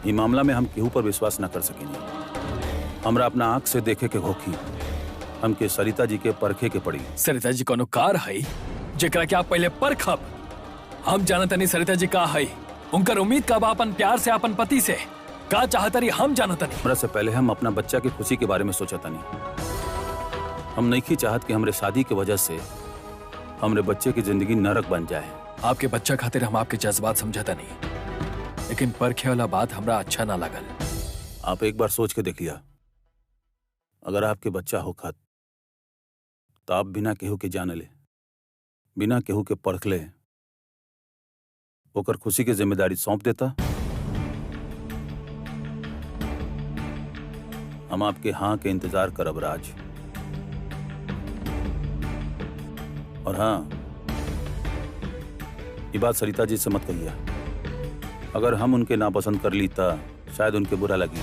ये मामला में हम केहू पर विश्वास न कर सकेंगे। हमरा अपना आंख से देखे के होखी, हमके सरिता जी के परखे के पड़ी। सरिता जी कोनो कार है जेकरा के आप पहले परखब। हम जानतनी सरिता जी का है, उनकर उम्मीद का बा अपन प्यार से, अपन पति से का चाहतरी हम जानतनी। हमरा से पहले हम अपना बच्चा की खुशी के बारे में सोचतनी। हम नहीं चाहत कि हमरे शादी की वजह से हमरे बच्चे की जिंदगी नरक बन जाए। आपके बच्चा खातिर हम आपके जज्बात समझता नहीं, लेकिन परखे वाला बात हमरा अच्छा ना लगल। आप एक बार सोच के देख लिया, अगर आपके बच्चा होखत तो आप बिना केहू के जान ले, बिना केहू के परख ले, ओकर खुशी की जिम्मेदारी सौंप देता। हम आपके हाँ के इंतजार करब राज। और हाँ, ये बात सरिता जी से मत कहिए। अगर हम उनके नापसंद कर ली तो शायद उनके बुरा लगी।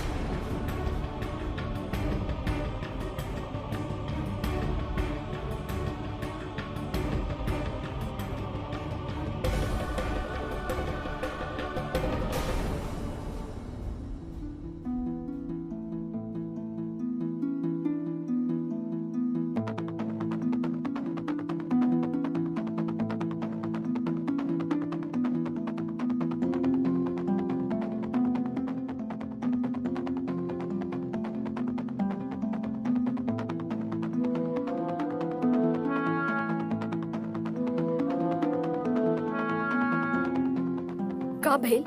का भेल?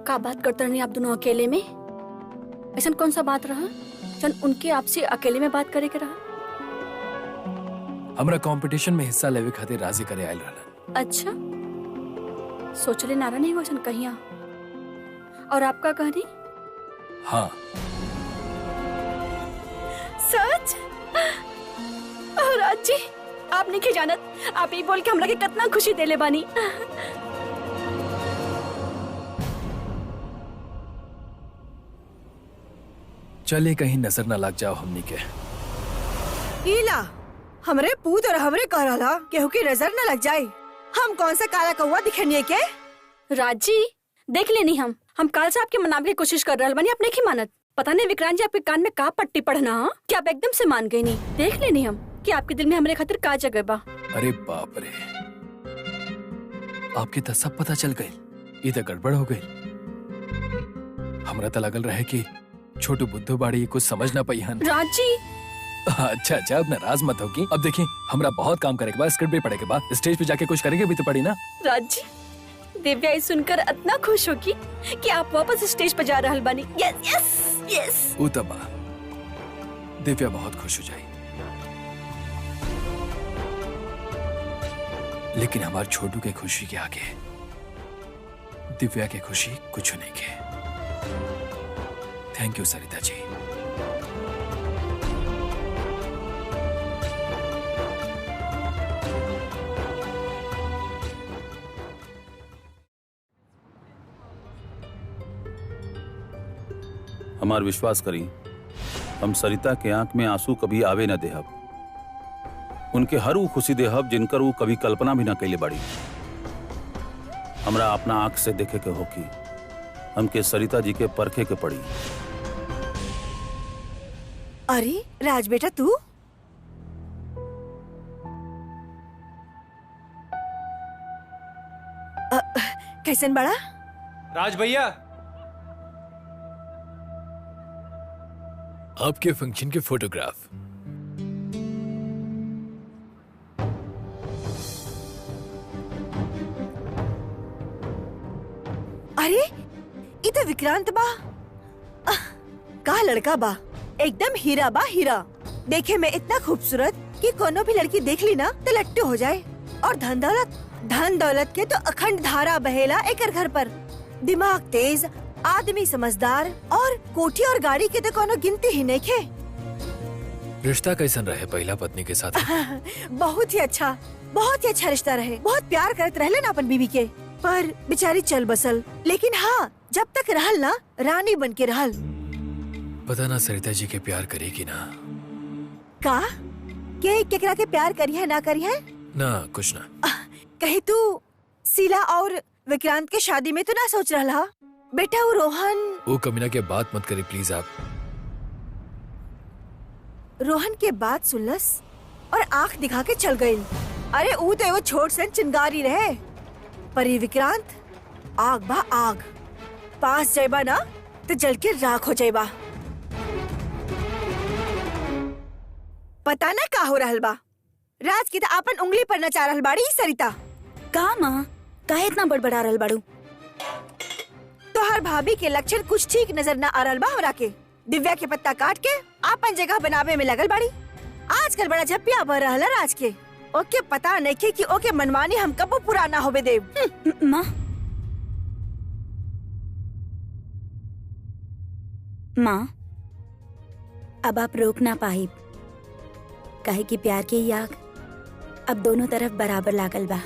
का बात करते नहीं आप दोनों अकेले में? ऐसा कौन सा बात रहा जन उनके आपसे अकेले में बात करे के रहा? हमरा कंपटीशन में हिस्सा लेवे खातिर राजी करे आयल रहलन। अच्छा, सोचले नारा नहीं हुआ सन कहिया। और आपका कहनी? हाँ। सच? राज जी, आप नहीं जानत, आप ही बोल के हमरा के कितना खुशी देले बानी। चले कहीं नजर न लग जाओ हमनी के। ईला हमरे पूत और हमरे कहला केहू की नजर न लग जाए। हम कौन सा काला कौवा दिखनिए के? राज जी, देख लेनी हम काल से आपके मनावे की कोशिश कर रहे बनी, आप नहीं मानत। पता नहीं विक्रांत जी आपके कान में का पट्टी पढ़ना कि आप एकदम से मान गई नहीं। देख लेनी हम कि आपके दिल में हमारे खातिर का जगह बा। अरे बाप रे, आपके तो सब पता चल गई। ये तो गड़बड़ हो गई। हमरा तो लगल रहे कि छोटू बुद्धू बाड़ी कुछ समझ ना पाई हन। राज जी, अच्छा अच्छा, अब नाराज मत होगी। अब देखिए, हमरा बहुत काम करे के बाद, स्क्रिप्ट भी पढ़े के बाद, स्टेज पे जाके कुछ करेंगे भी तो पड़ी ना। राज जी, दिव्या ये सुनकर इतना खुश होगी कि आप वापस स्टेज पर जा रहल बानी। Yes yes yes. उतबा दिव्या बहुत खुश हो जाए, लेकिन हमारे छोटू के खुशी के आगे दिव्या के खुशी कुछ नहीं के। Thank you Sarita ji. हमार विश्वास करी, हम सरिता के आंख में आंसू कभी आवे न देहब। उनके हर वो खुशी देहब जिनकर वो कभी कल्पना भी न कैले बड़ी। हमरा अपना आंख से देखे के होकी, हमके सरिता जी के परखे के पड़ी। अरे राज बेटा, तू कैसन बड़ा? राज भैया, आपके फंक्शन के फोटोग्राफ। अरे ये तो विक्रांत बा। का लड़का बा, एकदम हीरा बा, हीरा। देखे में इतना खूबसूरत कि कोनो भी लड़की देख ली ना तो लट्टू हो जाए। और धन दौलत के तो अखंड धारा बहेला एकर घर पर। दिमाग तेज, आदमी समझदार, और कोठी और गाड़ी के तो कोनो गिनती ही नहीं खे। रिश्ता कैसन रहे पहला पत्नी के साथ? बहुत ही अच्छा रिश्ता रहे। बहुत प्यार करते रहले ना अपन बीवी के, पर बेचारी चल बसल। लेकिन हाँ, जब तक रहल ना, रानी बन के रहल। पता ना सरिता जी के प्यार करेगी ना। का के केकरा के प्यार करी है ना करी है? ना कुछ ना। कहीं तू शीला और विक्रांत के शादी में तो ना सोच रहा? बेटा वो रोहन वो कमीना के बात मत करी प्लीज आप। रोहन के बात सुनलस और आंख दिखा के चल गई। अरे ऊ तो एगो छोट सन चिंगारी रहे, पर ये विक्रांत आग बा आग। पास जाइबा ना तो जल के राख हो जाइबा। पता ना का हो रहल बा। राज की तो अपन उंगली पर नचा रहल बाड़ी सरिता। का माँ काहे इतना बड़बड़ा रहल बाड़ू? तो हर भाभी के लक्षण कुछ ठीक नजर ना आ रहल बा हमरा के। दिव्या के पत्ता काट के आपन जगह बनावे में लगल बाड़ी। आजकल बड़ा झपिया बह रहल है राज के। ओके पता नहीं के कि ओके मनमानी हम कबो पूरा ना होबे देव। माँ माँ अब आप रोक ना पाई, काहे कि प्यार के ही आग अब दोनों तरफ बराबर लागल बा।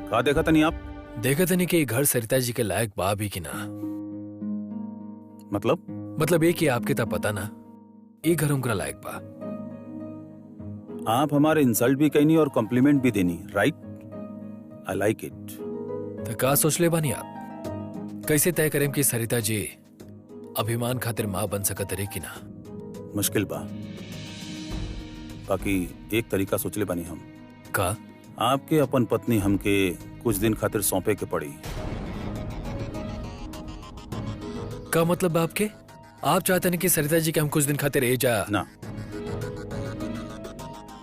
का देखा था नहीं आप? देखा था नहीं कि ये घर सरिता जी के लायक बा भी कि ना। मतलब ये कि आपके तब पता ना ये घर उनका लायक बा। आप हमारे इंसल्ट भी कहनी और कॉम्प्लीमेंट भी देनी, राइट? I like it. तो का सोच ले बानी आप? कैसे तय करें कि सरिता जी अभिमान खातिर माँ बन सकत रहे कि ना? मुश्किल बा, बाकी एक तरीका सोच ले बानी हम। का? आपके अपन पत्नी हमके कुछ दिन खातिर सौंपे के पड़ी। का मतलब आपके? आप चाहते नहीं कि सरिता जी के हम कुछ दिन खातिर रह जा? ना,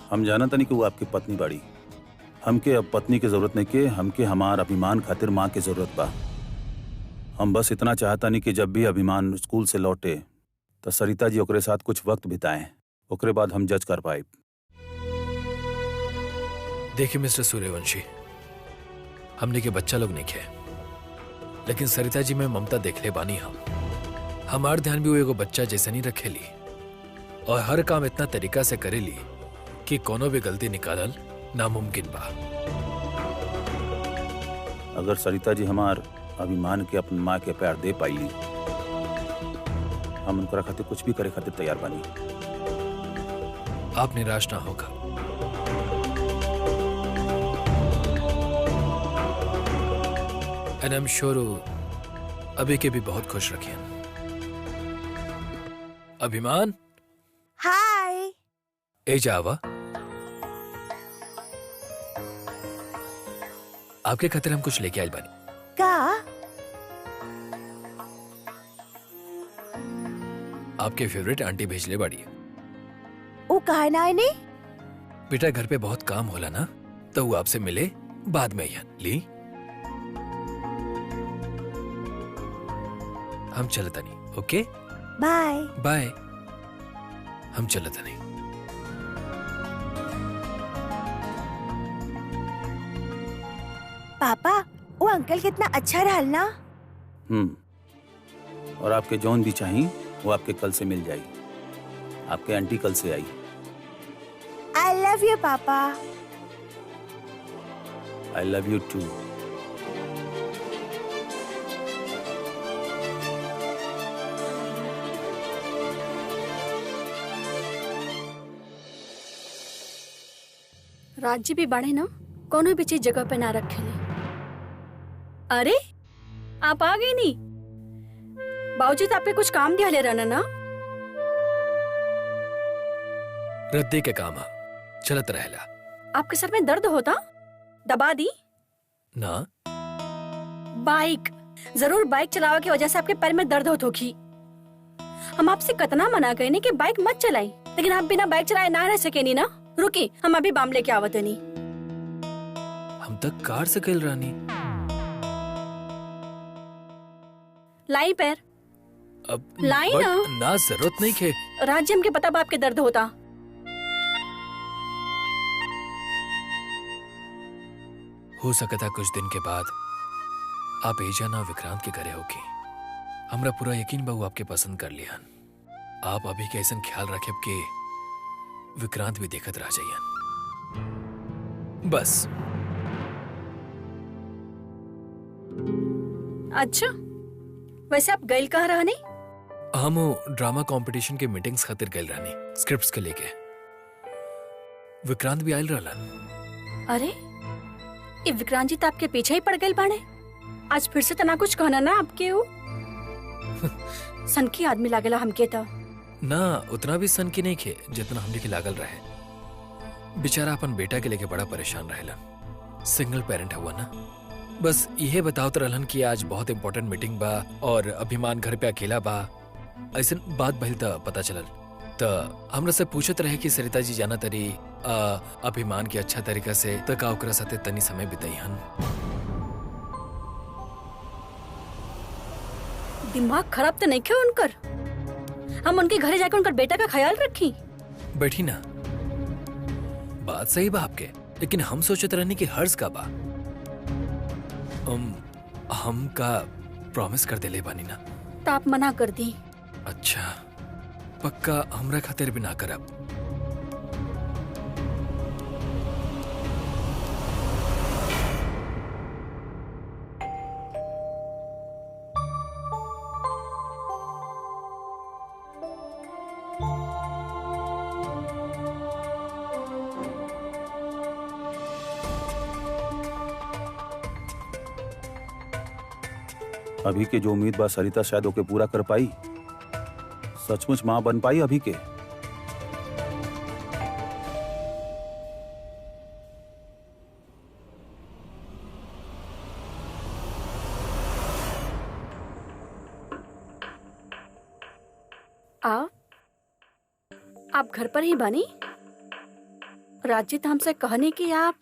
हम जाना तनी कि वो आपकी पत्नी बाड़ी। हमके अब पत्नी की जरूरत नहीं के, हमके हमार अभिमान खातिर माँ की जरूरत बा। हम बस इतना चाहता नहीं कि जब भी अभिमान स्कूल से लौटे तो सरिता जी ओकरे साथ कुछ वक्त बिताएं, ओकरे बाद हम जज कर पाए। देखिए मिस्टर सूर्यवंशी, हमने के बच्चा लोग नहीं खे, लेकिन सरिता जी में ममता देख ले बानी हम। हमार ध्यान भी वो एगो बच्चा जैसे नहीं रखेली और हर काम इतना तरीका से करेली कि कोनो भी गलती निकालल नामुमकिन बा। अगर सरिता जी हमार अभिमान के अपन माँ के प्यार दे पाईली, हम उनका खातिर कुछ भी करे खातिर तैयार बानी। आप निराश ना होगा। एंड आई एम श्योर अभी के भी बहुत खुश रखिए। अभिमान, हाय। ए जावा, आपके खातिर हम कुछ लेके आए बानी। का? आपके फेवरेट आंटी भेजले बाड़ी। वो काहे ना आए नहीं? बेटा घर पे बहुत काम होला ना, तो वो आपसे मिले बाद में ही ली। हम चलता नहीं। ओके बाय बाय। हम चलता नहीं। पापा वो अंकल कितना अच्छा रहल ना। और आपके जौन भी चाहिए वो आपके कल से मिल जाई। आपके आंटी कल से आई। आई love you papa. I love you too. राज्य भी बढ़े ना, कोनो भी चीज जगह पे ना रखेले। अरे आप आ गई नी। बाबूजी तो आपके कुछ काम दिया ले रहना ना। रद्दी के काम है, चलत रहेला। आपके सर में दर्द होता? दबा दी ना। बाइक जरूर बाइक चलावा की वजह से आपके पैर में दर्द होगी। हम आपसे कतना मना गए नहीं कि बाइक मत चलाई, लेकिन आप बिना बाइक चलाए ना रह सके नी ना। रुकी, हम अभी बाम लेके आवत नहीं। हम तक कार से खेल रानी। लाई पैर अब लाई ना। ना जरूरत नहीं खे। राज्य के पता बाप के दर्द होता। हो सकता कुछ दिन के बाद आप एजा ना विक्रांत के घरे होगी। हमरा पूरा यकीन बा वो आपके पसंद कर लिया। आप अभी के ऐसा ख्याल रखे कि विक्रांत भी देखत रह जाइए बस। अच्छा, वैसे आप गइल कहाँ रहने? हम ड्रामा कंपटीशन के मीटिंग्स खातिर गइल रहनी, स्क्रिप्ट्स के लेके। विक्रांत भी आयल रहलन। अरे, ये विक्रांत जी तो आपके पीछे ही पड़ गए बाणे। आज फिर से तना कुछ कहना ना आपके वो सनकी आदमी लागेला हमके तो। ना उतना भी सन की नहीं खे जितना हमने के लागल रहे। बेचारा अपन बेटा के लेके बड़ा परेशान रहेला। सिंगल पेरेंट हुआ ना। बस यह बताओ तो रहलन कि आज बहुत इंपॉर्टेंट मीटिंग बा और अभिमान घर पे अकेला बा। ऐसे बात भइल त पता चलल त हमरा से पूछत रहे कि सरिता जी जाना तरी अभिमान के अच्छा तरीका से त का ओकरा साथे तनी समय बिताई हन। दिमाग खराब तो नहीं क्यों उनकर? हम उनके घरे जाकर उनकर बेटा का ख्याल रखी। बैठी ना, बात सही बा आपके, लेकिन हम सोचत रहने कि हर्ष का बा। हम का प्रॉमिस कर देले बानी ना। तो आप मना कर दी। अच्छा, पक्का हमरा खातिर भी ना करब। अभी के जो उम्मीद बा सरिता शायद ओके पूरा कर पाई। सचमुच माँ बन पाई अभी के? आप घर पर ही बानी? राजीत हमसे कहनी कि आप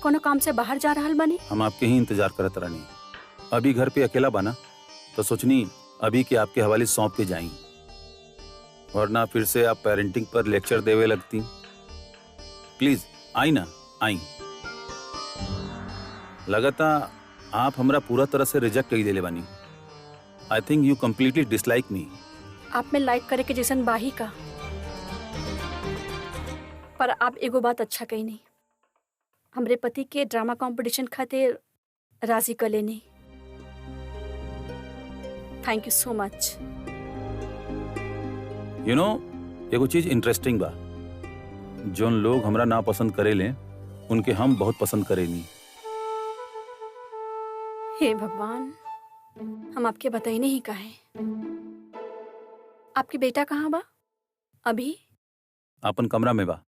कोनो काम से बाहर जा रहल बानी। हम आपके ही इंतजार करत रहनी। अभी घर पे अकेला बना तो सोचनी अभी के आपके हवाले सौंप के जाई, वरना फिर से आप पेरेंटिंग पर लेक्चर देवे लगती। प्लीज आई ना, आई। लगता आप हमरा पूरा तरह से रिजेक्ट कर देले बानी। I think you completely dislike me. आप में लाइक करे के जैसन बाही का, पर आप एगो बात अच्छा कही नहीं। हमरे पति के ड्रामा कंपटीशन खातिर राजी कर लेनी। Thank you so much. You know, एगो चीज इंटरेस्टिंग बा। जोन लोग हमरा ना पसंद करेले उनके हम बहुत पसंद करेनी। हे भगवान, हम आपके बताई नहीं काहे। आपके बेटा कहाँ बा अभी? अपन कमरा में बा।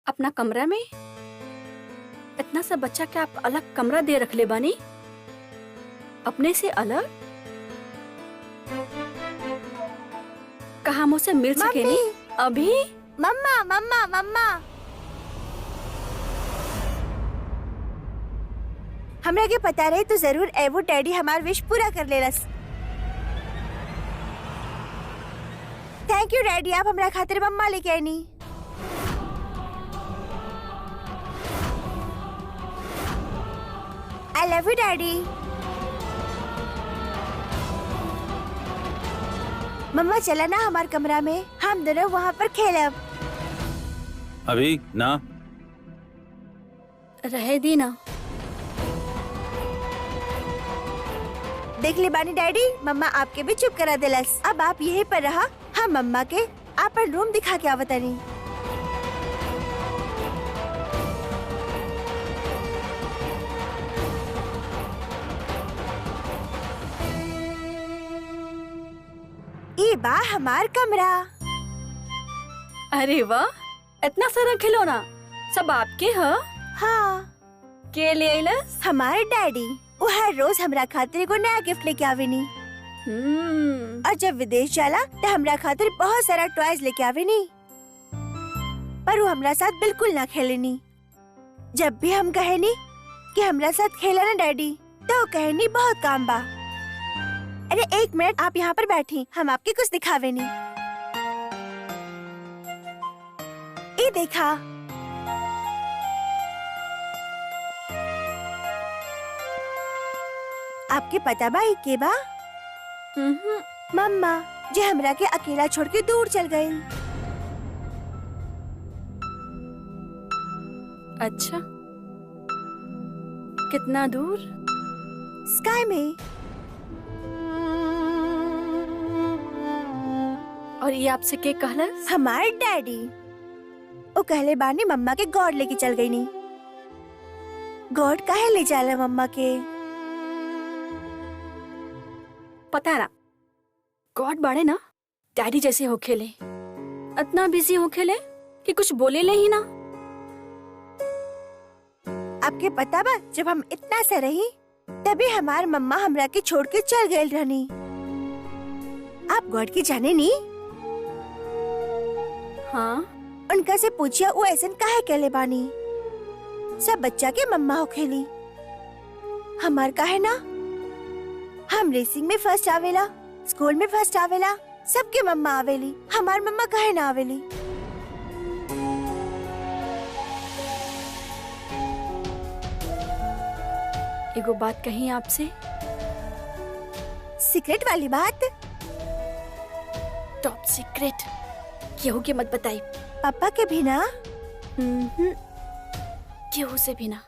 अपना कमरा में? इतना सा बच्चा के आप अलग कमरा दे रख ले बानी? अपने से अलग? कहा मुझसे मिल सके नहीं अभी? मम्मा मम्मा मम्मा, हमरा के पता रहे तो जरूर एवो डैडी हमार विश पूरा कर लेलस। थैंक यू डैडी, आप हमरा खातिर मम्मा लेके आईनी। I love you daddy. मम्मा चला ना हमार कमरा में, हम दोनों वहाँ पर खेलब। अभी ना, रहे दी ना। देख ले बानी डैडी, मम्मा आपके भी चुप करा दिलस। अब आप यहीं पर रहा, हम मम्मा के आपन रूम दिखा के आवतनी। ये बा हमार कमरा। अरे वाह, इतना सारा खिलौना सब आपके है? हाँ, के ले आइलस? हमारे डैडी वो हर रोज हमरा खातिर एगो नया गिफ्ट लेके आवेनी। और जब विदेश जाला तो हमरा खातिर बहुत सारा टॉयज लेके आवेनी। पर वो हमरा साथ बिल्कुल ना खेलेनी। जब भी हम कहेनी कि हमरा साथ खेला ना डैडी, तो कहनी बहुत काम बा। अरे एक मिनट, आप यहाँ पर बैठी, हम आपके कुछ दिखावेनी। ये देखा, आपके पता बा के बा? मम्मा, जे हमरा के अकेला छोड़ के दूर चल गए। अच्छा, कितना दूर? स्काई में। और ये आपसे के कहलस? हमार डैडी वो कहले बानी मम्मा के गॉड लेके चल गई नी। गॉड काहे ले जाला मम्मा के? पता है ना, गॉड बाड़े ना डैडी जैसे हो खेले, इतना बिजी हो खेले कि कुछ बोले ले ही ना। आपके पता बा जब हम इतना से रही तभी हमार मम्मा हमरा के छोड़ के चल गए रहनी। आप गॉड की जाने नी? हाँ, उनका से पूछिया वो ऐसा काहे कहले बानी? सब बच्चा के मम्मा हो खेली, हमार काहे ना? हम रेसिंग में फर्स्ट आवेला, स्कूल में फर्स्ट आवेला, सबके मम्मा आवेली, हमार मम्मा काहे ना आवेली? एगो बात कही आपसे, सीक्रेट वाली बात? टॉप सीक्रेट, केहू के मत बताई। पापा के भी ना? केहू से भी ना।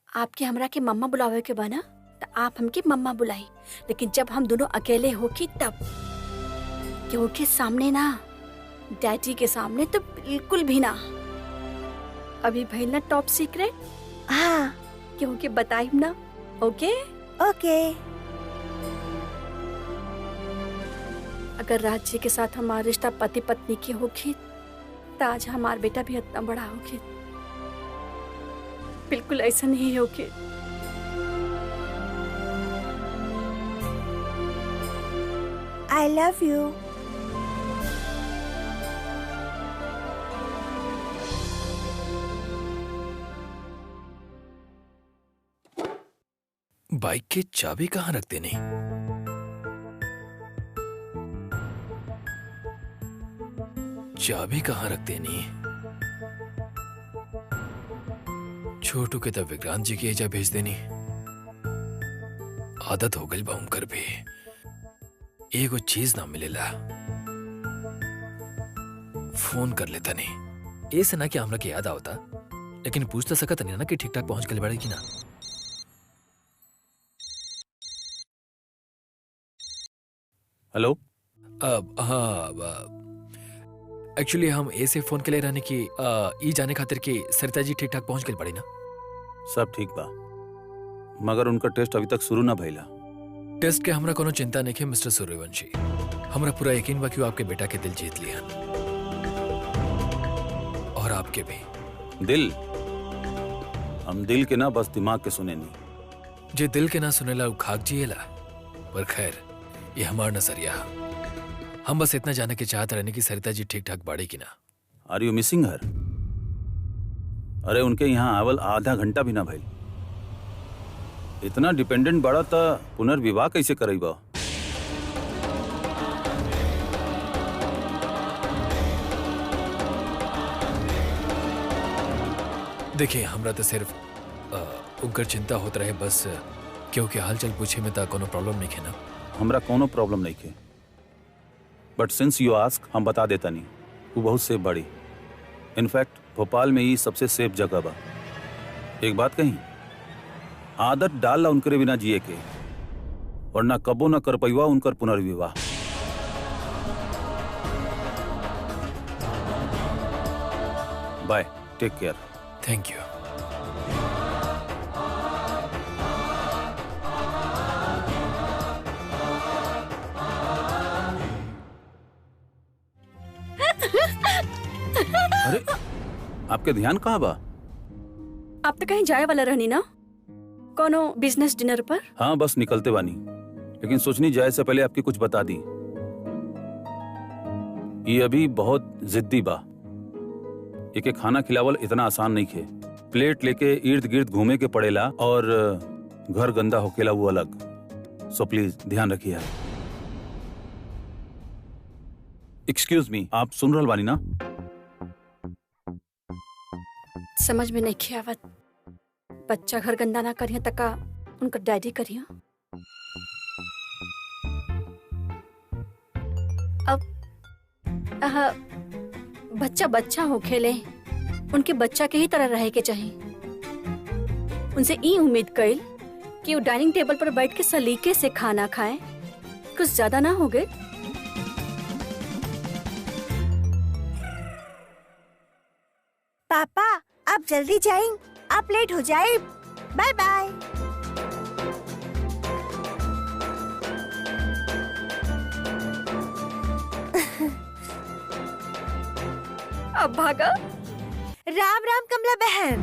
आपके हमरा के मम्मा बुलावे के बना तो आप हमके मम्मा बुलाई, लेकिन जब हम दोनों अकेले होके तब, केहू के सामने ना, डैडी के सामने तो बिल्कुल भी ना। अभी भइल ना टॉप सीक्रेट, हाँ। केहू के बताई ना, ओके? ओके। अगर राज जी के साथ हमारा रिश्ता पति पत्नी की होगी तो आज हमारा बेटा भी इतना बड़ा होगी। बिल्कुल ऐसा नहीं होगी। I love you. बाइक की चाबी कहाँ रख देनी? चाबी कहाँ रख देनी? छोटू के तब विक्रांत जी की एजा भेज देनी। आदत हो गई बाउम कर भी एगो चीज ना मिलेला। फोन कर लेता नहीं, ऐसे ना कि हमरा के याद आवता, लेकिन पूछ तो सकत नहीं ना कि ठीक ठाक पहुंच गए बड़े की ना। हेलो। हाँ, एक्चुअली हम ऐसे फोन के लिए रहने की ई जाने खातिर कि सरिता जी ठीक ठाक पहुंच गई पड़ी ना। सब ठीक बा, मगर उनका टेस्ट अभी तक शुरू ना भइला। टेस्ट के हमरा कोनो चिंता नहीं है मिस्टर सूर्यवंशी। हमरा पूरा यकीन बा कि वो आपके बेटा के दिल जीत लिया, और आपके भी। दिल? हम दिल के ना, बस दिमाग के सुने नहीं। जे दिल के ना सुनेला वो खाक जिएला। पर खैर, ये हमार नजरिया। हम बस इतना जाने के चाहते रहने की सरिता जी ठीक ठाक बाड़ी की ना। आर यू मिसिंग हर? अरे उनके यहाँ आवल आधा घंटा भी ना भइल। इतना डिपेंडेंट बड़ा था, पुनर्विवाह कैसे करेगा? देखिए, हमरा तो सिर्फ उनकर चिंता होत रहे बस, क्योंकि हालचाल पूछे में तो कोनो प्रॉब्लम नहीं है ना। हमरा कोनो प्रॉब्लम नहीं है, बट सिंस यू आस्क हम बता देता नहीं। वो बहुत सेफ बड़ी, इनफैक्ट भोपाल में ही सबसे सेफ जगह बा। एक बात कही, आदत डाल ला उनके बिना जिए के, वरना कबो न कर पैवा उनकर पुनर्विवाह। Bye, take care. Thank you. अरे आपके ध्यान कहाँ बा? आप तो कहीं जाए वाला रहनी ना, कोनो बिजनेस डिनर पर? हाँ, बस निकलते बानी, लेकिन सोचनी जाए से पहले आपकी कुछ बता दी। ये अभी बहुत जिद्दी बा। एक खाना खिलावल इतना आसान नहीं है। प्लेट लेके इर्द गिर्द घूमे के पड़ेला, और घर गंदा होकेला वो अलग। सो प्लीज ध्यान रखिए। एक्सक्यूज मी, आप सुन रहल बानी ना? समझ में नहीं खियावत। बच्चा घर गंदा ना करिया तका उनका डैडी करिया। चाह बच्चा बच्चा हो खेले, उनके बच्चा के ही तरह रहे के चाहिए। उनसे ई उम्मीद कइल कि वो डाइनिंग टेबल पर बैठ के सलीके से खाना खाएं, कुछ ज्यादा ना हो गए। पापा आप जल्दी जाएं, आप लेट हो जाए। Bye bye. अब भागा। राम राम कमला बहन।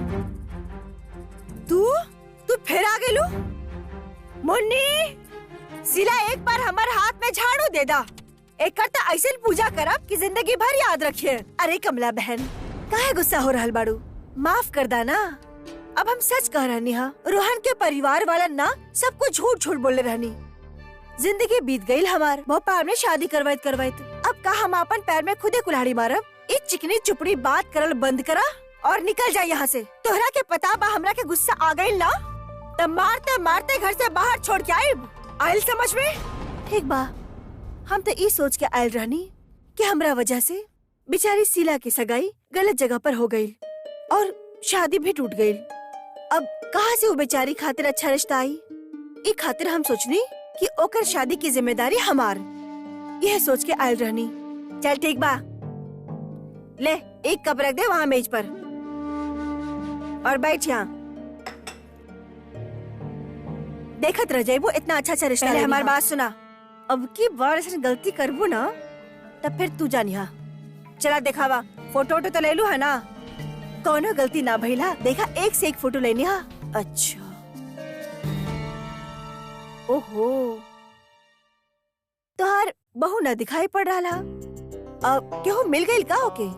तू फिर आ गेलू? मुन्नी सिला एक बार हमारे हाथ में झाड़ू दे दा। एक करता ऐसे पूजा करब कि जिंदगी भर याद रखिए। अरे कमला बहन काहे गुस्सा हो रहल बाड़ू? माफ कर दा ना। अब हम सच कह रहनी हा, रोहन के परिवार वाला ना सबको झूठ झूठ बोले रहनी। जिंदगी बीत गई हमार, भोपाल में शादी करवाइत अब का हम अपन पैर में खुदे कुल्हाड़ी मारब? इस चिकनी चुपड़ी बात करल बंद करा और निकल जा यहाँ से। तोहरा के पता बा हमरा के गुस्सा आ गई ना, तब मारते मारते घर से बाहर छोड़ के आयल समझ में? ठीक बा, हम तो ये सोच के आयल रहनी कि हमरा वजह से बेचारी शीला की सगाई गलत जगह पर हो गई और शादी भी टूट गई। अब कहाँ से वो बेचारी खातिर अच्छा रिश्ता आई? ई खातिर हम सोचनी कि ओकर शादी की जिम्मेदारी हमार। यह सोच के आयल रहनी। चल ठीक बा, ले एक कप रख दे वहाँ मेज पर और बैठ यहाँ। देखत रह जाइबू, इतना अच्छा रिश्ता। पहले हमारी बात सुना। अब की बार ऐसे गलती करबू ना तब फिर तू जान यहाँ। चला दिखावा, फोटो तो ले लू है ना? कौनो गलती ना भइला, देखा एक से एक फोटो लेनी हा। अच्छा ओहो, तोहार बहू न दिखाई पड़ रहा। अब केहू मिल गई का ओके?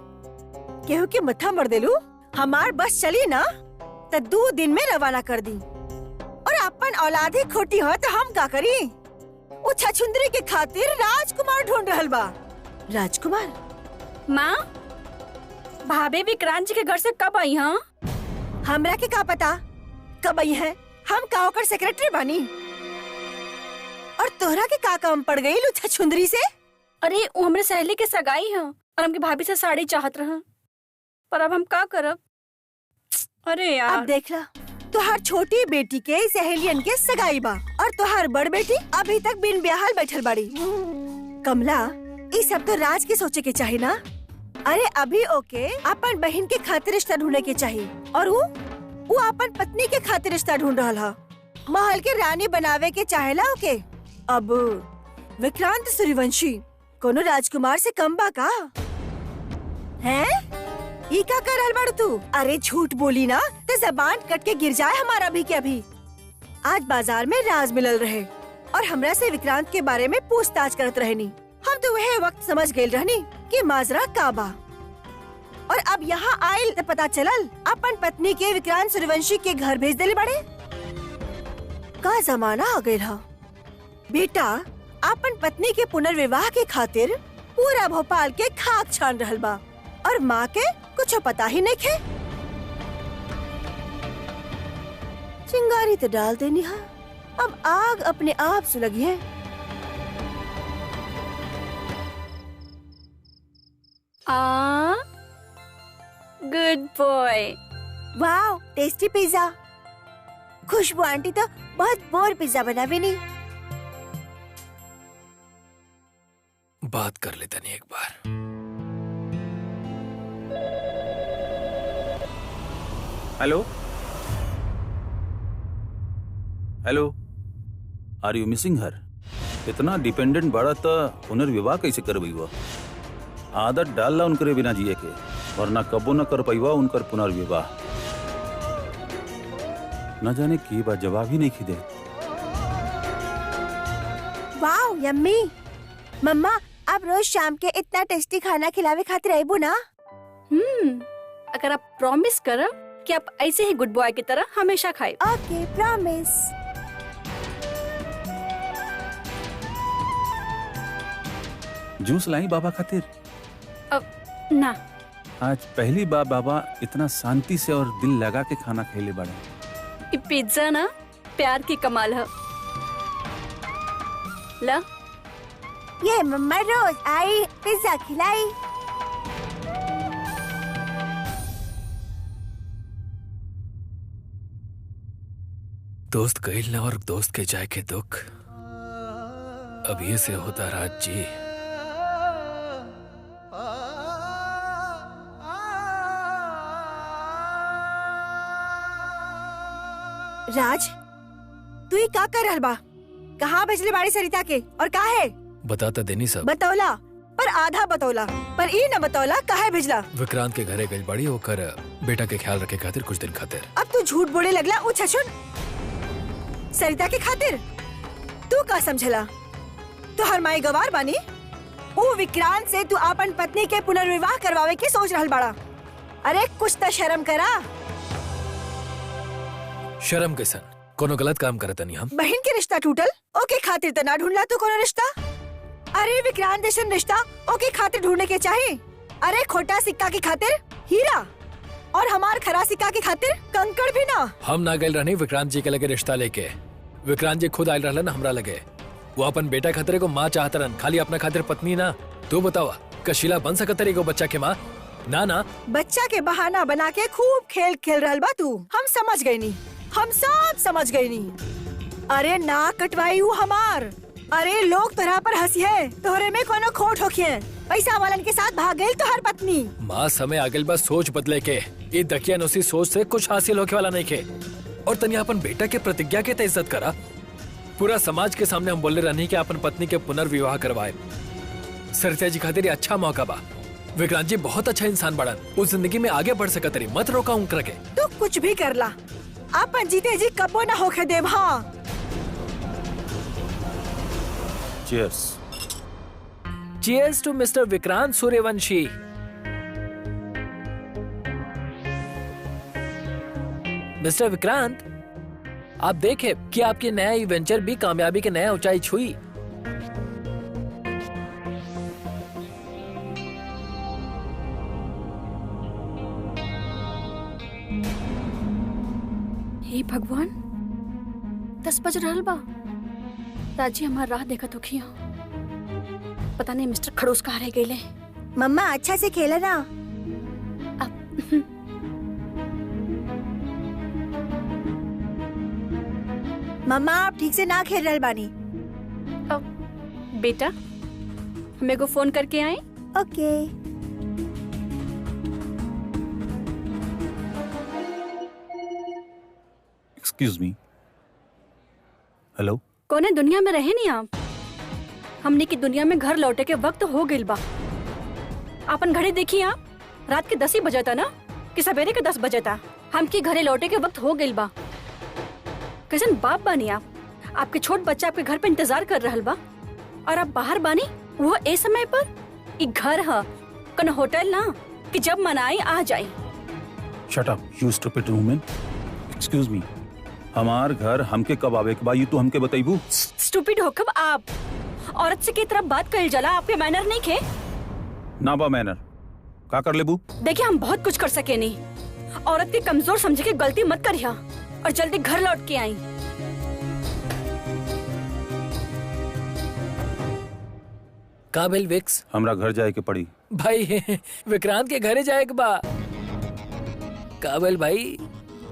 केहू के मत्था मर देलू? हमार बस चली ना तो 2 दिन में रवाना कर दी। और अपन औलाद ही खोटी हो तो हम का करी? वो छछुंदरी के खातिर राजकुमार ढूंढ रहल बा। राजकुमार? माँ, भाभी विक्रांत जी के घर से कब आई? हाँ हमरा के का पता कब आई है? हम का ओकर सेक्रेटरी बानी। और तोहरा के का काम पड़ गई लू छछुंदरी से? अरे वो हमरे सहेली के सगाई है और हमके भाभी से साड़ी चाहत रहा, पर अब हम का करब? अरे यार, अब देख ला, तुहार छोटी बेटी के सहेलियन के सगाई बा और तुहार बड़ बेटी अभी तक बिन ब्याहल बैठल बाड़ी। कमला, ये सब तो राज के सोचे के चाहिए ना। अरे अभी ओके अपन बहन के खातिर रिश्ता ढूंढने के चाहिए और वो अपन पत्नी के खातिर रिश्ता ढूंढ रहा हा। महल के रानी बनावे के चाहेला ओके। अब विक्रांत सूर्यवंशी कोनो राजकुमार से कम बा का? हैं? ये क्या कर रहल बाड़ू तू? अरे झूठ बोली ना तो जबान कट के गिर जाए हमारा अभी के अभी। आज बाजार में राज मिलल रहे और हमरा से विक्रांत के बारे में पूछताछ करत रहनी। हम तो वह वक्त समझ गए रहनी कि माजरा का बा। और अब यहाँ आयल तो पता चलल अपन पत्नी के विक्रांत सूर्यवंशी के घर भेज देले बड़े। का जमाना आ गया बेटा। अपन पत्नी के पुनर्विवाह के खातिर पूरा भोपाल के खाक छान रहल बा और माँ के कुछ पता ही नहीं खे। चिंगारी तो डाल देनी है, अब आग अपने आप सुलगी है। Good boy. Wow, tasty pizza. खुशबू आंटी तो बहुत बोर पिज्जा बनावे नहीं। बात कर लेते नहीं एक बार। Hello hello, are you missing her? इतना डिपेंडेंट बड़ा तो पुनर्विवाह कैसे करबई? आदत डालला उनकरे बिना जिए के, वरना कबो न कर पाईवा उनकर पुनर्विवाह। न जाने की बात जवाब ही नहीं खिदे। Wow yummy. मम्मा आप रोज शाम के इतना टेस्टी खाना खिलावे खातिर आइबो ना? अगर आप प्रॉमिस करो कि आप ऐसे ही गुड बॉय की तरह हमेशा खाए। ओके प्रॉमिस। जूस लाई बाबा खातिर? अब ना। आज पहली बार बाबा इतना शांति से और दिल लगा के खाना खेले बड़े। ये पिज्जा ना प्यार की कमाल है। ला ये मम्मा रोज आई पिज्जा खिलाई। दोस्त कहिल ना और दोस्त के जाए के दुख अब ये से होता राज जी। राज, तू ही का कर रहल बा? कहाँ भेजले बाड़ी सरिता के और का है? बताता देनी सब। बतौला पर आधा बतौला, पर ई न बतौला काहे भेजला? विक्रांत के घरे गई बड़ी होकर बेटा के ख्याल रखे खातिर कुछ दिन खातिर। अब तू झूठ बोले लगला उ छछुन सरिता के खातिर। तू का समझला? तू हर माई गवार बानी। वो विक्रांत से तू अपन पत्नी के पुनर्विवाह करवावे के सोच रहल बाड़ा। अरे कुछ तो शर्म करा। शर्म कैसन? कोनो गलत काम करता नहीं हम। बहन के रिश्ता टूटल ओके खातिर तो ना ढूंढला तू कोनो रिश्ता। अरे विक्रांत जैसन रिश्ता ओके खातिर ढूंढने के चाहे। अरे खोटा सिक्का की खातिर हीरा और हमार खरा सिक्का की खातिर कंकड़ भी ना। हम ना गए रहनी विक्रांत जी के लगे रिश्ता लेके। विक्रांत जी खुद आयल रहलन हमरा लगे। वो अपन बेटा खातिर को माँ चाहत रहन, खाली अपना खातिर पत्नी ना। तू बतावा कशीला बन सकत रे को बच्चा के माँ? ना ना। बच्चा के बहाना बना के खूब खेल खेल रहल बा तू। हम समझ गए नी, हम सब समझ गए नी। अरे ना कटवाई हूँ हमार। अरे लोग तोरा पर हंसी है, तोहरे में कोनो खोट होखिए। पैसा वालन के साथ भाग गई तोहर पत्नी। माँ समय आगल बस सोच बदले के। ये दकियानुसी सोच से कुछ हासिल होके वाला नहीं के। और तनी अपन बेटा के प्रतिज्ञा के इज्जत करा। पूरा समाज के सामने हम बोले रहनी कि अपन पत्नी के पुनर्विवाह करवाए। सरिता जी खातिर ये अच्छा मौका बा। विक्रांत जी बहुत अच्छा इंसान बड़न, उस जिंदगी में आगे बढ़ सकत रही। मत रोका उनकर के। तू कुछ भी कर ला, अपन जीते जी कबो ना होके देव। हाँ cheers. Cheers to mister Vikrant Suryavanshi. Mister Vikrant, आप देखें कि आपके नया इवेंचर भी कामयाबी के नया ऊंचाई छुई। हे भगवान, 10 बज रहल बा। राजी हमार राह देखत होखिया। पता नहीं मिस्टर खड़ूस कहाँ रह गए। मम्मा अच्छा से खेला ना। मम्मा आप ठीक से ना खेल रहल बानी। बेटा हमें को फोन करके आए। ओके। Excuse me. हेलो। कोने दुनिया में रहे नहीं आप? हमने की दुनिया में घर लौटे के वक्त हो गइल बा। आपन घड़ी देखिए आप, रात के 10 ही बजे था ना कि सवेरे के 10 बजे था। हमके घरे लौटे के वक्त हो गइल बा। कैसन बाप बानी आप? आपके छोट बच्चा आपके घर पे इंतजार कर रहल बा और आप बाहर बानी, वो ए समय पर। ई घर है कन होटल ना कि जब मन आई आ जाए। Shut up you stupid woman. Excuse me, हमार घर हमके कब आवे के बा ये तो हमके बताइबू। स्टूपिड हो कब आप? औरत से की तरफ बात कर जला, आपके मैनर नहीं खे। ना बा मैनर का कर लेबू। देखिए हम बहुत कुछ कर सके नहीं। औरत के कमजोर समझे के गलती मत करिया और जल्दी घर लौट के आई। काबिल विक्स, हमरा घर जाए के पड़ी। भाई विक्रांत के घरे जाए के बा। काबिल भाई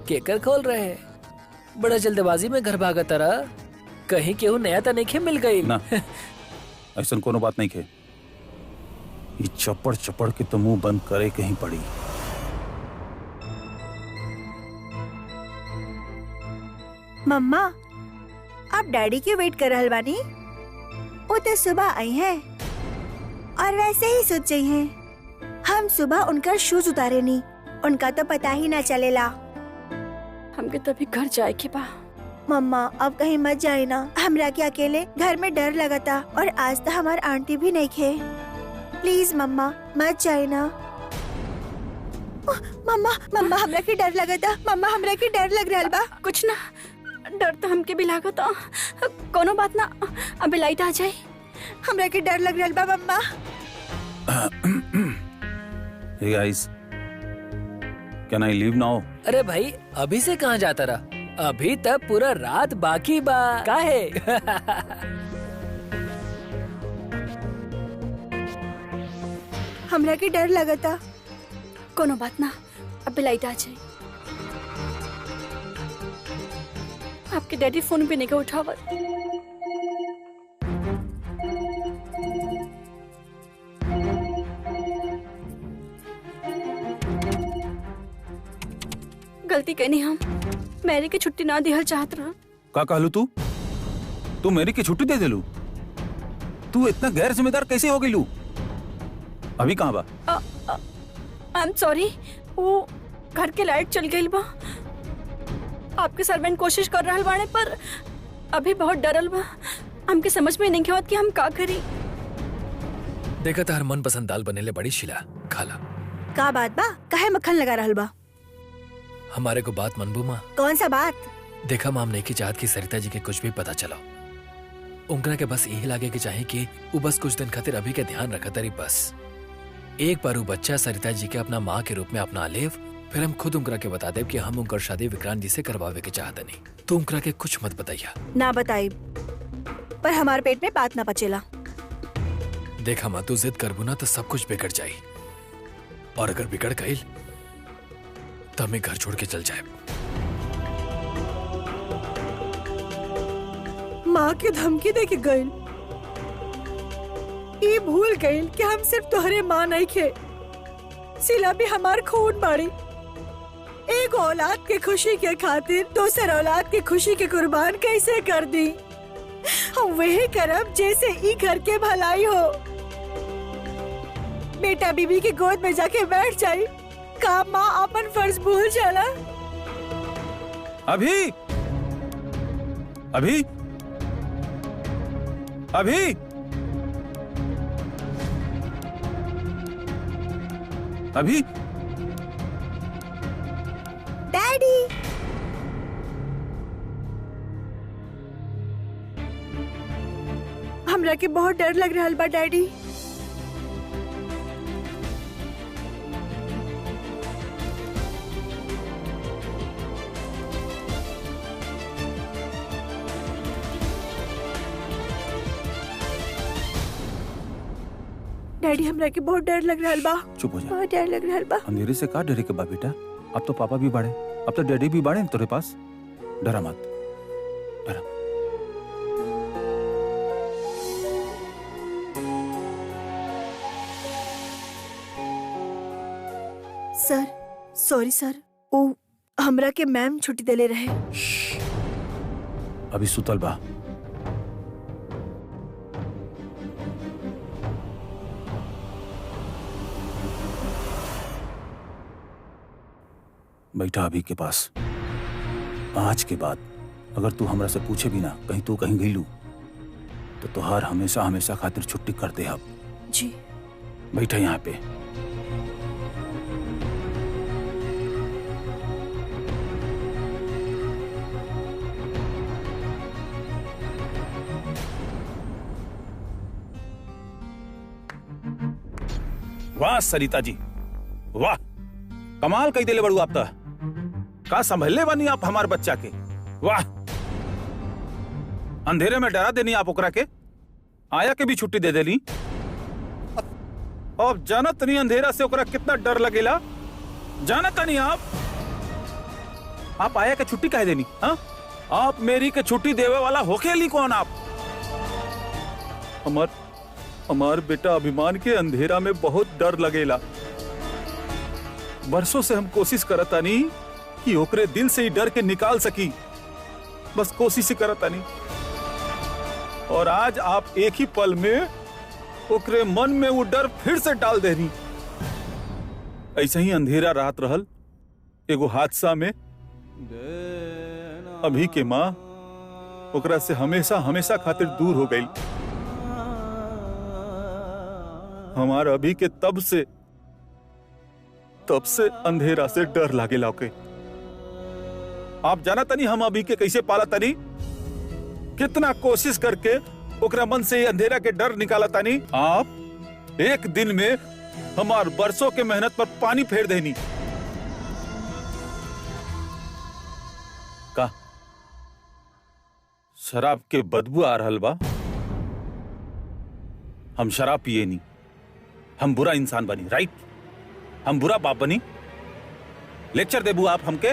केकर खोल रहे हैं? बड़ा जल्दबाजी में घर भागा तारा। कहीं केहू नया तो नहीं मिल गई ना। ऐसा कोनो बात नहीं खे। ये चपड़ चपड़ के तो मुंह बंद करे कहीं पड़ी। मम्मा आप डैडी की वेट कर रहल बानी? वो तो सुबह आई हैं और वैसे ही सोच रही हैं। हम सुबह उनका शूज उतारे नहीं, उनका तो पता ही ना चलेला। हमके तभी घर जाए के बा। मम्मा अब कहीं मत जाए ना, हमरा के अकेले घर में डर लगा था और आज तो हमार आंटी भी नहीं खे। प्लीज मम्मा मत जाए ना। मम्मा मम्मा हमरा के डर लगा था। मम्मा हमरा के डर लग रहा बा। कुछ ना, डर तो हमके भी लागत। कोनो बात ना, अबे लाइट आ जाए। हमरा के डर लग रहा बा mama. Hey guys, can I leave now? अरे भाई अभी से कहाँ जाता रहा? अभी तक पूरा रात बाकी बा। काहे? हमरा के डर लगा था। कोनो बात ना, अबे लाइट आ जाए। आपके डैडी फोन भी नहीं उठावत। गलती कहनी हम मैरी की छुट्टी ना दिहल चाहत रहा। का कहलू तू मेरी की छुट्टी दे देलू? तू इतना गैर जिम्मेदार कैसे हो गई लू? अभी कहाँ बा? आई एम सॉरी, वो घर के लाइट चल गई बा। आपके सर्वेंट कोशिश कर रहा बाड़े पर अभी बहुत डरल बा। हमके समझ में नहीं आवत कि हम का करी। देखा तार मन पसंद दाल बनेले बड़ी शिला खाला। का बात बा? काहे मक्खन लगा रहल बा? हमारे को बात मनबू माँ? कौन सा बात? देखा माम ने की चाहत की सरिता जी के कुछ भी पता चला उनकरा के बस यही लागे कि चाहे कि वो बस कुछ दिन खातिर अभी के ध्यान रखा तरी बस। एक बार वो बच्चा सरिता जी के अपना माँ के रूप में अपना लेव, फिर हम खुद उनकरा के बता दे कि हम उनकर शादी विक्रांत जी से करवावे के चाहते नहीं। तो उनकरा के कुछ मत बताइया। ना बताई पर हमारे पेट में बात ना पचेला। देखा माँ, तू जिद करबू ना तो सब कुछ बिगड़ जाये, और अगर बिगड़ गई तो हमें घर छोड़ के चल जाए। माँ की धमकी दे के गई, ये भूल गई कि हम सिर्फ तोहरे माँ नहीं खे, सिला भी हमार खून बाड़ी। एक औलाद के खुशी के खातिर दूसर औलाद की खुशी के कुर्बान कैसे कर दी? हम वही करब जैसे ई घर के भलाई हो। बेटा बीबी की गोद में जाके बैठ जाई, का माँ अपन फर्ज भूल जाला? अभी अभी अभी अभी डैडी, हमरा के बहुत डर लग रहा बा डैडी। डैडी, हमरा के बहुत डर लग रहा बा। चुप हो जा। बहुत डर लग रहा बा। अंधेरे से का डरे के बा बेटा? अब तो पापा भी बाड़े, अब तो डैडी भी बाड़े तेरे पास। डरा मत, डरा। सर, सॉरी सर, ओ हमरा के मैम छुट्टी देले रहे। अभी सुतल बा। बैठा अभी के पास। आज के बाद अगर तू हमरा से पूछे भी ना कहीं तू कहीं गईलू तो तुहार हमेशा हमेशा खातिर छुट्टी कर दे। अब जी बैठा यहाँ पे। वाह सरिता जी, वाह, कमाल कई देले बड़ू। आप तो का संभलले बानी आप हमार बच्चा के। वाह, अंधेरे में डरा देनी आप ओकरा के, आया के भी छुट्टी दे देली। अब जानत नहीं अंधेरा से ओकरा कितना डर लगेला, जानत नहीं आप आया के छुट्टी काहे देनी? हाँ, आप मेरी के छुट्टी देवे वाला होखेली कौन आप? हमार बेटा अभिमान के अंधेरा में बहुत डर लगेला। बरसों से हम कोशिश करतानी कि ओकरे दिल से ही डर के निकाल सकी, बस कोशिश ही करतानी। और आज आप एक ही पल में ओकरे मन में वो डर फिर से डाल देनी। ऐसे ही अंधेरा रात रहल, एगो हादसा में अभी के माँ ओकरा से हमेशा हमेशा खातिर दूर हो गई। हमारा अभी के तब से अंधेरा से डर लागे लाके। आप जाना तनी हम अभी के कैसे पाला तनी, कितना कोशिश करके ओकरा मन से अंधेरा के डर निकाला तनी। आप एक दिन में हमार बरसों के मेहनत पर पानी फेर देनी। का शराब के बदबू आ रहल बा? हम शराब पिए नहीं, हम बुरा इंसान बनी, राइट? हम बुरा बाप बनी। लेक्चर देबू आप हमके?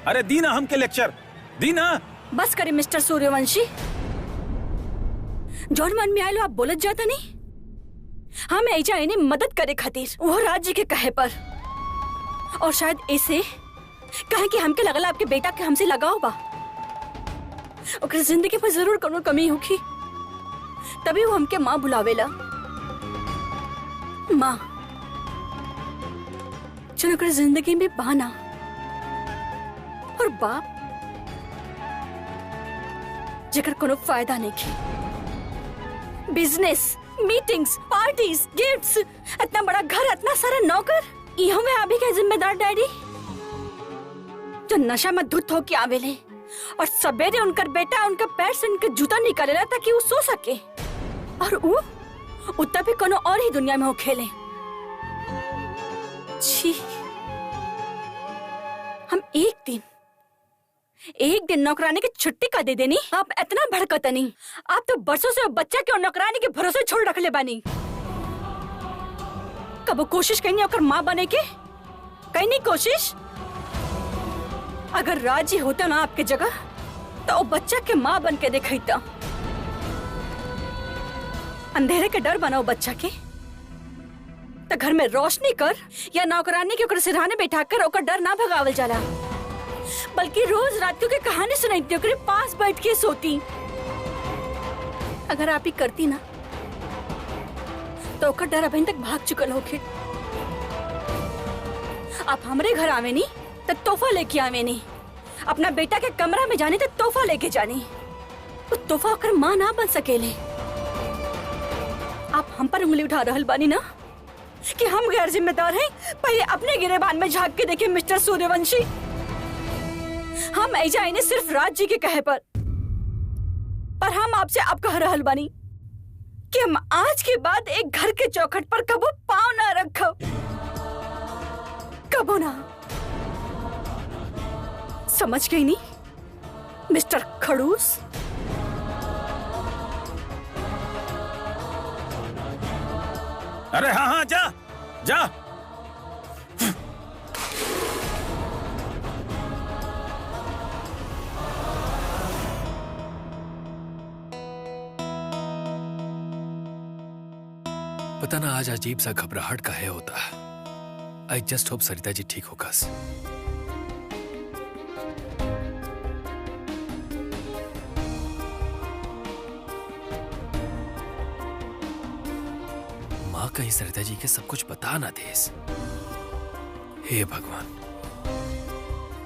अरे दी ना हमके लेक्चर, दी ना। बस करे मिस्टर सूर्यवंशी, जौन मन में आयलो आप बोलत जाता नहीं। हम ऐजा इन्हें मदद करे खातिर वो राज्य के कहे पर, और शायद ऐसे कहे कि हमके लगला आपके बेटा के हमसे लगाओ बा, ओकरे जिंदगी में जरूर कोनो कमी होगी, तभी वो हमके माँ बुलावेला। माँ जो ओकरे जिंदगी में बहाना, और बाप जेकर कोनो फायदा नहीं की। बिजनेस, मीटिंग्स, पार्टीज, गिफ्ट्स, इतना बड़ा घर, इतना सारा नौकर, ये हमें अभी क्या जिम्मेदार डैडी जो नशा में धुत होके आवेले और सवेरे उनकर बेटा उनका पैर से उनके जूता निकालेला ताकि वो सो सके, और वो उतना भी कोनो और ही दुनिया में हो खेले। छी, हम एक दिन नौकरानी की छुट्टी का दे देनी, आप इतना भड़कता नहीं। आप तो बरसों से बच्चा के और नौकरानी के भरोसे छोड़ रख ले बानी। कब कोशिश करनी होकर माँ बने के, कहीं नहीं कोशिश। अगर राजी होता ना आपके जगह तो वो बच्चा के माँ बन के दिखाईता। अंधेरे के डर बनाओ बच्चा के, तो घर में रोशनी कर या नौकरानी के ओकर सिरहाने बैठा कर ओकर डर ना भगावल जाला, बल्कि रोज रात की कहानी सुनाई ओकरे पास बैठ के सोती। अगर आप ही करती ना तो ओकर डर अभी तक भाग चुकल होके। आप हमरे घर आवे नहीं तो तोहफा लेके आवे नहीं, अपना बेटा के कमरा में जाने तो तोहफा लेके जानी। वो तोहफा ओकर माँ ना बन सकेले। आप हम पर उंगली उठा रहल बानी ना कि हम गैर जिम्मेदार हैं। पहले अपने गिरेबान में झांक के देखे मिस्टर सूर्यवंशी। हम ऐजा इन्हें सिर्फ राज्य के कहे पर हम आपसे अब कह रहल बानी कि हम आज के बाद एक घर के चौखट पर कबो पाँव ना रखो, कबो ना। समझ गई नहीं मिस्टर खड़ूस? अरे हाँ हाँ, जा जा। पता ना आज अजीब सा घबराहट काहे होता है। I just hope Sarita ji ठीक होगा। माँ कहीं सरिता जी के सब कुछ बता ना दे। हे भगवान,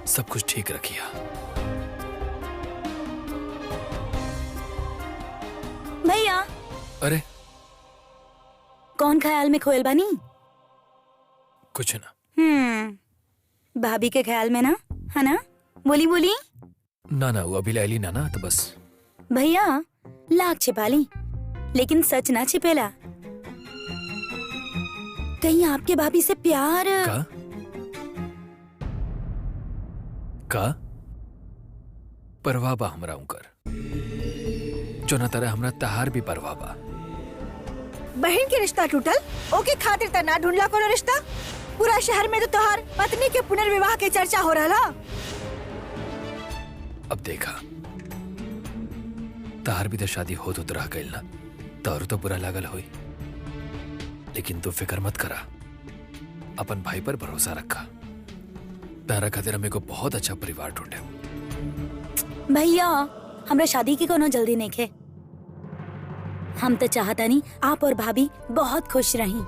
सब कुछ ठीक रखिया। भैया, अरे कौन ख्याल में खोयल बानी? कुछ ना। भाभी के ख्याल में ना, है ना? बोली बोली। ना ना, वो अभी लाइली ना ना, तो बस। भैया लाख छिपा ली, लेकिन सच ना छिपेला। कहीं आपके भाभी से प्यार का परवाह बा हमरा उनकर, जो ना तरह हमरा तहार भी परवाह बा। बहन के रिश्ता टूटल, ओके खातिर त ना ढूंढला कोनो रिश्ता। पूरा शहर में तो तोहार पत्नी के पुनर्विवाह के चर्चा हो रहा। अब देखा, तहार भी तो शादी हो तो रह गई ना, तोर तो बुरा लागल होई, लेकिन तू फिक्र मत करा, अपन भाई पर भरोसा रखा। तारा खातिर हमें को बहुत अच्छा परिवार ढूंढे। भैया हमरा शादी की कोनो जल्दी नहीं खे। हम तो चाहता नहीं आप और भाभी बहुत खुश रही।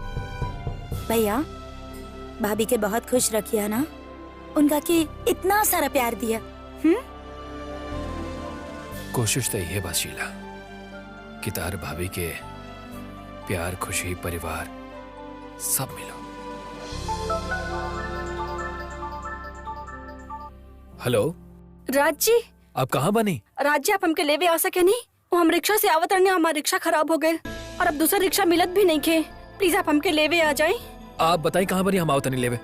भैया भाभी के बहुत खुश रखिया ना, उनका के इतना सारा प्यार दिया। कोशिश तो ये बा शीला कि तार भाभी के प्यार, खुशी, परिवार सब मिलो। हेलो राज जी, आप कहाँ बनी? राज जी, आप हमके लेवे आ सके नहीं? वो हम रिक्शा से आवत रहने, हमारा रिक्शा खराब हो गए और अब दूसरा रिक्शा मिलत भी नहीं खे। प्लीज आप हमके लेवे आ जाए। आप बताई कहाँ बनी, हम आओ तनी लेवे।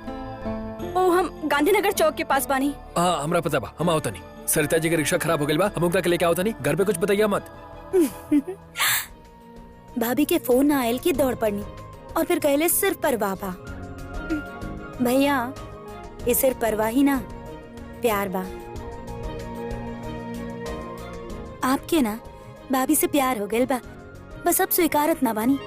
ओ हम गांधीनगर चौक के पास बानी। हाँ हमरा पता बा, हम आओ तनी। सरिता जी के रिक्शा खराब हो गई बा, हम उनका के लेके आओ तनी। घर पे कुछ बताइए मत। भाभी के फोन ना आयल की दौड़ पड़नी और फिर कहले सिर्फ परवाह बा। भैया ये सिर्फ परवाह ही ना, प्यार बा। आपके ना भाभी से प्यार हो गइल बा, बस अब स्वीकारत ना बानी।